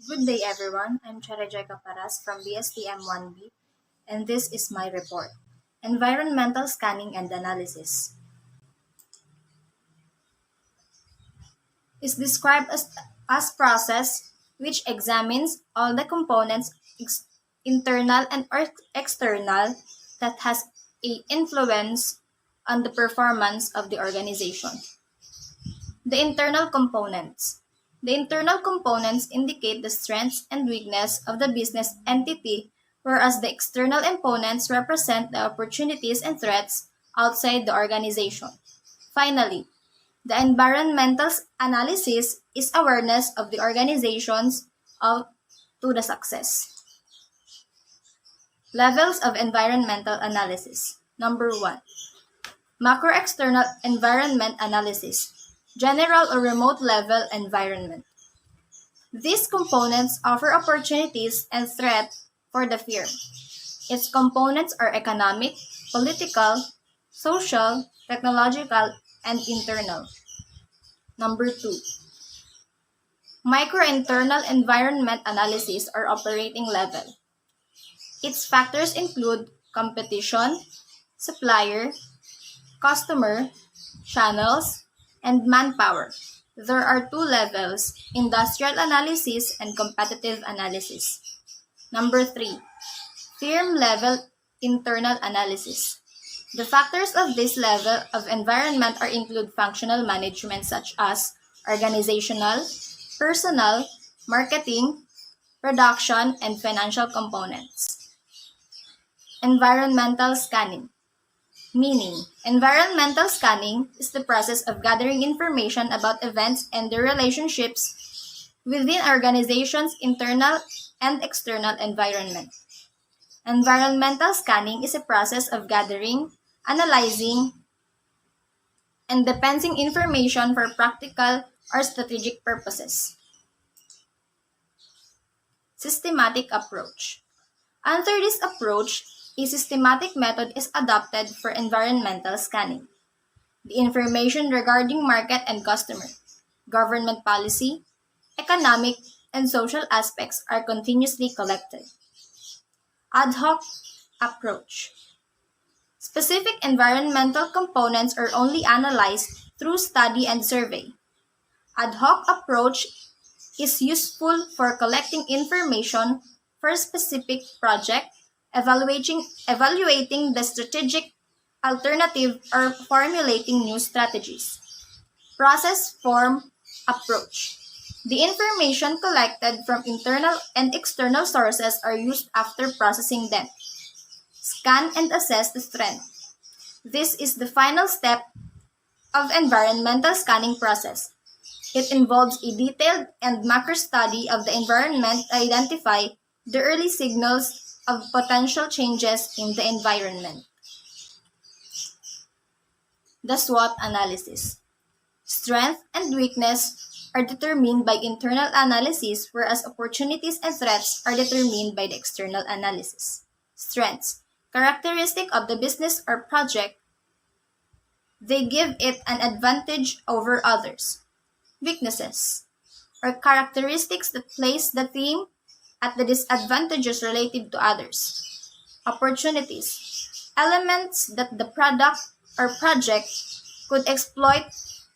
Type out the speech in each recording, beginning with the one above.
Good day, everyone. I'm Charajay Caparas from BSTM1B, and this is my report Environmental Scanning and Analysis. Is described as process which examines all the components, internal and external, that has a influence on the performance of the organization. The internal components. The internal components indicate the strengths and weakness of the business entity, whereas the external components represent the opportunities and threats outside the organization. Finally, the environmental analysis is awareness of the organizations out to the success. Levels of environmental analysis. Number 1. Macro-external environment analysis. General or remote level environment. These components offer opportunities and threats for the firm. Its components are economic, political, social, technological, and internal. Number 2. Micro-internal environment analysis or operating level. Its factors include competition, supplier, customer, channels, and manpower. There are two levels, industrial analysis and competitive analysis. Number 3, firm level internal analysis. The factors of this level of environment are include functional management such as organizational, personnel, marketing, production, and financial components. Environmental scanning. Meaning, environmental scanning is the process of gathering information about events and their relationships within organizations' internal and external environment. Environmental scanning is a process of gathering, analyzing, and dispensing information for practical or strategic purposes. Systematic approach. Under this approach, a systematic method is adopted for environmental scanning. The information regarding market and customer, government policy, economic, and social aspects are continuously collected. Ad hoc approach. Specific environmental components are only analyzed through study and survey. Ad hoc approach is useful for collecting information for a specific project, evaluating the strategic alternative, or formulating new strategies. Process form approach. The information collected from internal and external sources are used after processing them. Scan and assess the strength. This is the final step of environmental scanning process. It involves a detailed and macro study of the environment to identify the early signals of potential changes in the environment. The SWOT analysis. Strength and weakness are determined by internal analysis, whereas opportunities and threats are determined by the external analysis. Strengths. Characteristic of the business or project. They give it an advantage over others. Weaknesses are characteristics that place the team at the disadvantages relative to others. Opportunities, elements that the product or project could exploit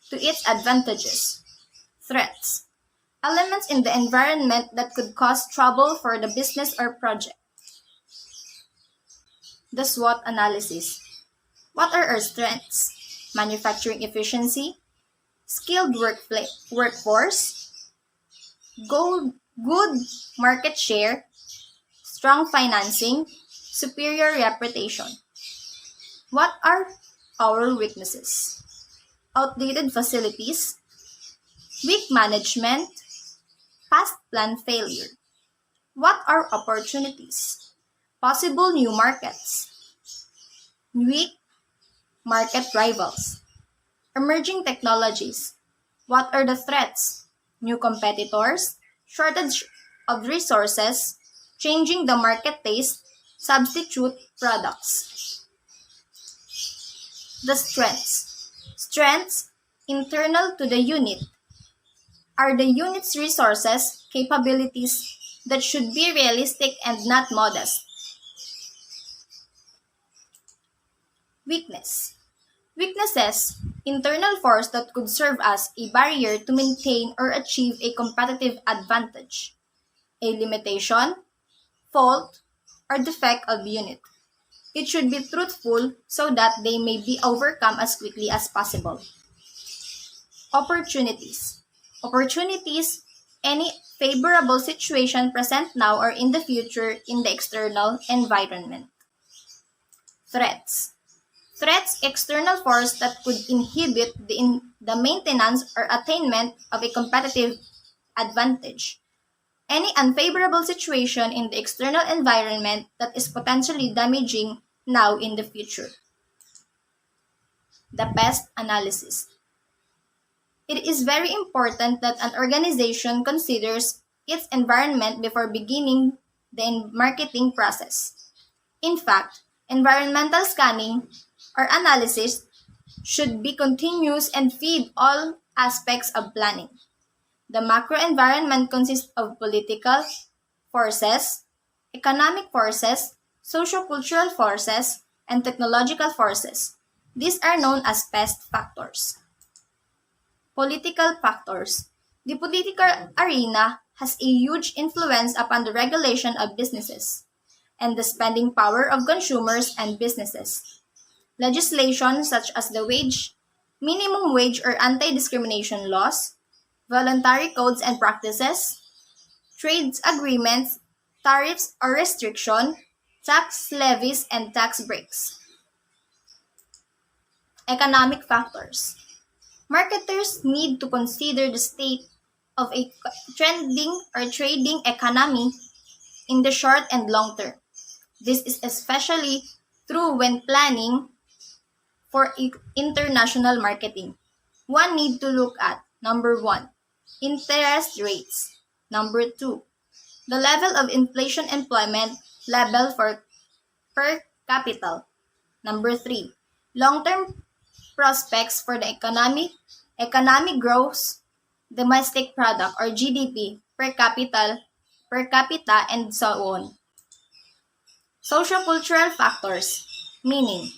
to its advantages. Threats, elements in the environment that could cause trouble for the business or project. The SWOT analysis. What are our strengths? Manufacturing efficiency, skilled workforce, good market share, strong financing, superior reputation. What are our weaknesses? Outdated facilities, weak management, past plan failure. What are opportunities? Possible new markets, weak market rivals, emerging technologies. What are the threats? New competitors, shortage of resources, changing the market taste, substitute products. The strengths. Strengths internal to the unit. are the unit's resources, capabilities that should be realistic and not modest. Weakness. Weaknesses, internal force that could serve as a barrier to maintain or achieve a competitive advantage. A limitation, fault, or defect of unit. It should be truthful so that they may be overcome as quickly as possible. Opportunities. Opportunities, any favorable situation present now or in the future in the external environment. Threats. Threats, external force that could inhibit the maintenance or attainment of a competitive advantage. Any unfavorable situation in the external environment that is potentially damaging now in the future. The pest analysis. It is very important that an organization considers its environment before beginning the marketing process. In fact, environmental scanning or analysis should be continuous and feed all aspects of planning. The macro environment consists of political forces, economic forces, socio-cultural forces, and technological forces. These are known as pest factors. Political factors. The political arena has a huge influence upon the regulation of businesses and the spending power of consumers and businesses. Legislation such as the minimum wage or anti-discrimination laws, voluntary codes and practices, trade agreements, tariffs or restriction, tax levies and tax breaks. Economic factors. Marketers need to consider the state of a trending or trading economy in the short and long term. This is especially true when planning for international marketing. One need to look at number 1, interest rates. Number 2, the level of inflation employment level for per capita. Number 3, long-term prospects for the economic growth, domestic product or GDP per capita and so on. Social-cultural factors, meaning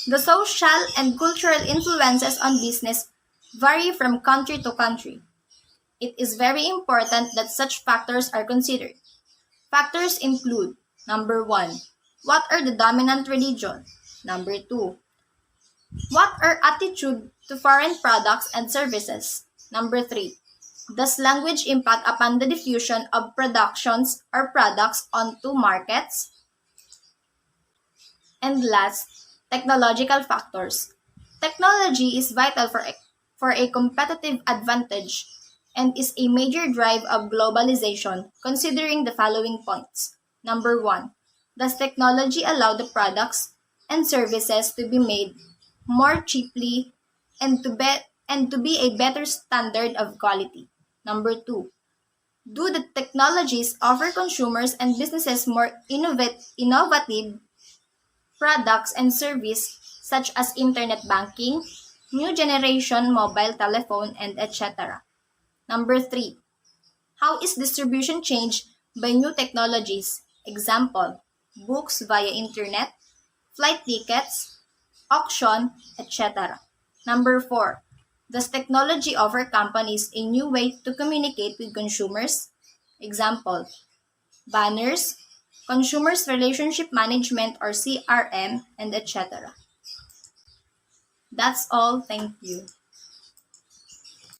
the social and cultural influences on business vary from country to country. It is very important that such factors are considered. Factors include, number 1, what are the dominant religion? Number 2, what are attitude to foreign products and services? Number 3, does language impact upon the diffusion of productions or products onto markets? And last, technological factors. Technology is vital for a competitive advantage and is a major drive of globalization, considering the following points. Number 1, does technology allow the products and services to be made more cheaply and to be a better standard of quality? Number 2, do the technologies offer consumers and businesses more innovative products and service such as internet banking, new generation mobile telephone, and etc. Number 3, how is distribution changed by new technologies? Example, books via internet, flight tickets, auction, etc. Number 4, does technology offer companies a new way to communicate with consumers? Example, banners, consumers relationship management or CRM, and etc. That's all. Thank you.